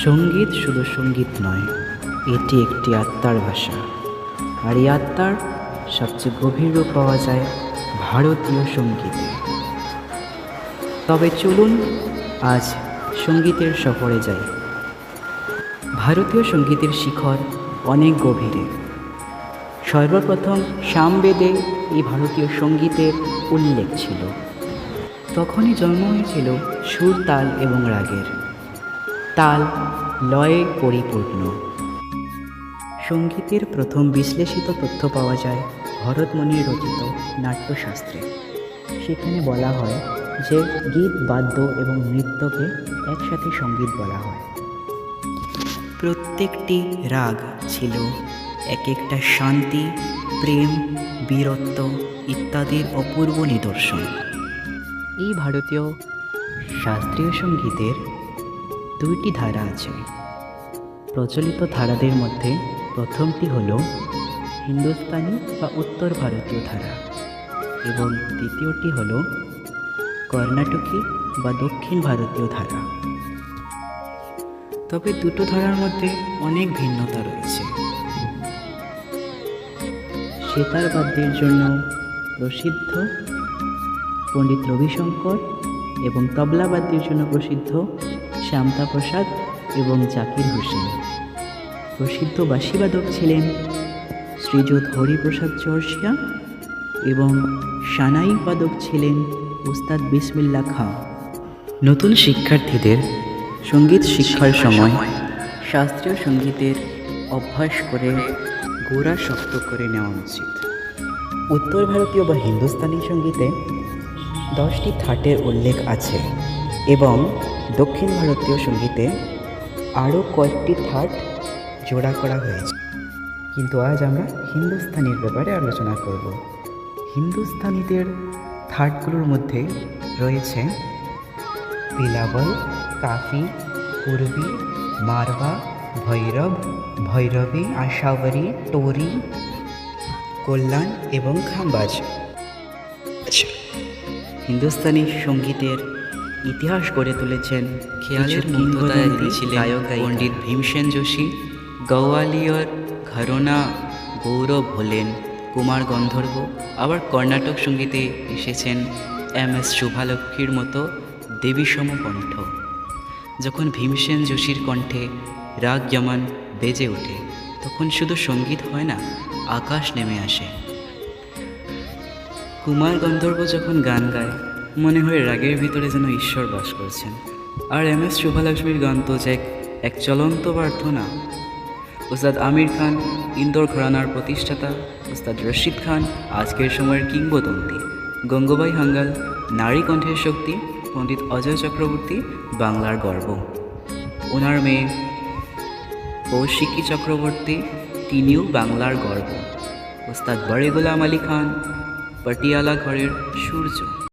সঙ্গীত শুধু সঙ্গীত নয়, এটি একটি আত্মার ভাষা। আর এই আত্মার সবচেয়ে গভীর রূপ পাওয়া যায় ভারতীয় সঙ্গীতে। তবে চলুন আজ সঙ্গীতের সফরে যাই। ভারতীয় সঙ্গীতের শিখর অনেক গভীরে। সর্বপ্রথম সামবেদে এই ভারতীয় সঙ্গীতের উল্লেখ ছিল। তখনই জন্ম হয়েছিল সুর, তাল এবং রাগের। তাল লয়ে পরিপূর্ণ। সঙ্গীতের প্রথম বিশ্লেষিত তথ্য পাওয়া যায় ভরতমুনির রচিত নাট্যশাস্ত্রে। সেখানে বলা হয় যে গীত, বাদ্য এবং নৃত্যকে একসাথে সঙ্গীত বলা হয়। প্রত্যেকটি রাগ ছিল এক একটা শান্তি, প্রেম, বীরত্ব ইত্যাদির অপূর্ব নিদর্শন। এই ভারতীয় শাস্ত্রীয় সঙ্গীতের দুইটি ধারা আছে। প্রচলিত ধারাদের মধ্যে প্রথমটি হল হিন্দুস্তানি বা উত্তর ভারতীয় ধারা এবং দ্বিতীয়টি হল কর্ণাটকী বা দক্ষিণ ভারতীয় ধারা। তবে দুটো ধারার মধ্যে অনেক ভিন্নতা রয়েছে। সেতার বাদ্যের জন্য প্রসিদ্ধ পণ্ডিত রবিশঙ্কর এবং তবলা বাদ্যের জন্য প্রসিদ্ধ শ্যামতা প্রসাদ এবং জাকির হোসেন। প্রসিদ্ধ বাঁশিবাদক ছিলেন শ্রীযুত হরিপ্রসাদ চরসিয়া এবং সানাই বাদক ছিলেন উস্তাদ বিসমিল্লাহ খাঁ। নতুন শিক্ষার্থীদের সঙ্গীত শিক্ষার সময় শাস্ত্রীয় সঙ্গীতের অভ্যাস করে গোড়া শক্ত করে নেওয়া উচিত। উত্তর ভারতীয় বা হিন্দুস্তানি সঙ্গীতে 10টি থাটের উল্লেখ আছে এবং দক্ষিণ ভারতীয় সঙ্গীতে আরও কয়েকটি থাট জোড়া করা হয়েছে। কিন্তু আজ আমরা হিন্দুস্তানির ব্যাপারে আলোচনা করব। হিন্দুস্তানিদের থাটগুলোর মধ্যে রয়েছে বিলাবল, কাফি, পূর্বী, মারওয়া, ভৈরব, ভৈরবী, আশাবরী, টোরি, কল্যাণ এবং খাম্বাজ। হিন্দুস্তানি সঙ্গীতের ইতিহাস গড়ে তুলেছেন খেয়ালের কিংবদন্তি গায়ক পণ্ডিত ভীমসেন যোশী। গওয়ালিয়র ঘরানা গৌরব হলেন কুমার গন্ধর্ব। আবার কর্ণাটক সঙ্গীতে এসেছেন MS শুভালক্ষ্মীর মতো দেবীসম কণ্ঠ। যখন ভীমসেন যোশীর কণ্ঠে রাগ যমান বেজে ওঠে তখন শুধু সঙ্গীত হয় না, আকাশ নেমে আসে। কুমার গন্ধর্ব যখন গান গায় মনে হয় রাগের ভিতরে যেন ঈশ্বর বাস করছেন। আর MS শুভালক্ষ্মীর গান তো এক চলন্ত প্রার্থনা। উস্তাদ আমির খান ইন্দোর ঘরানার প্রতিষ্ঠাতা, উস্তাদ রশিদ খান আজকের সময়ের কিংবদন্তি, গঙ্গুবাই হাঙ্গাল নারী কণ্ঠের শক্তি, পণ্ডিত অজয় চক্রবর্তী বাংলার গর্ব, ওনার মেয়ে কৌশিকী চক্রবর্তী তিনিও বাংলার গর্ব, উস্তাদ বড়ে গোলাম আলী খান পটিয়ালা ঘরের সূর্য।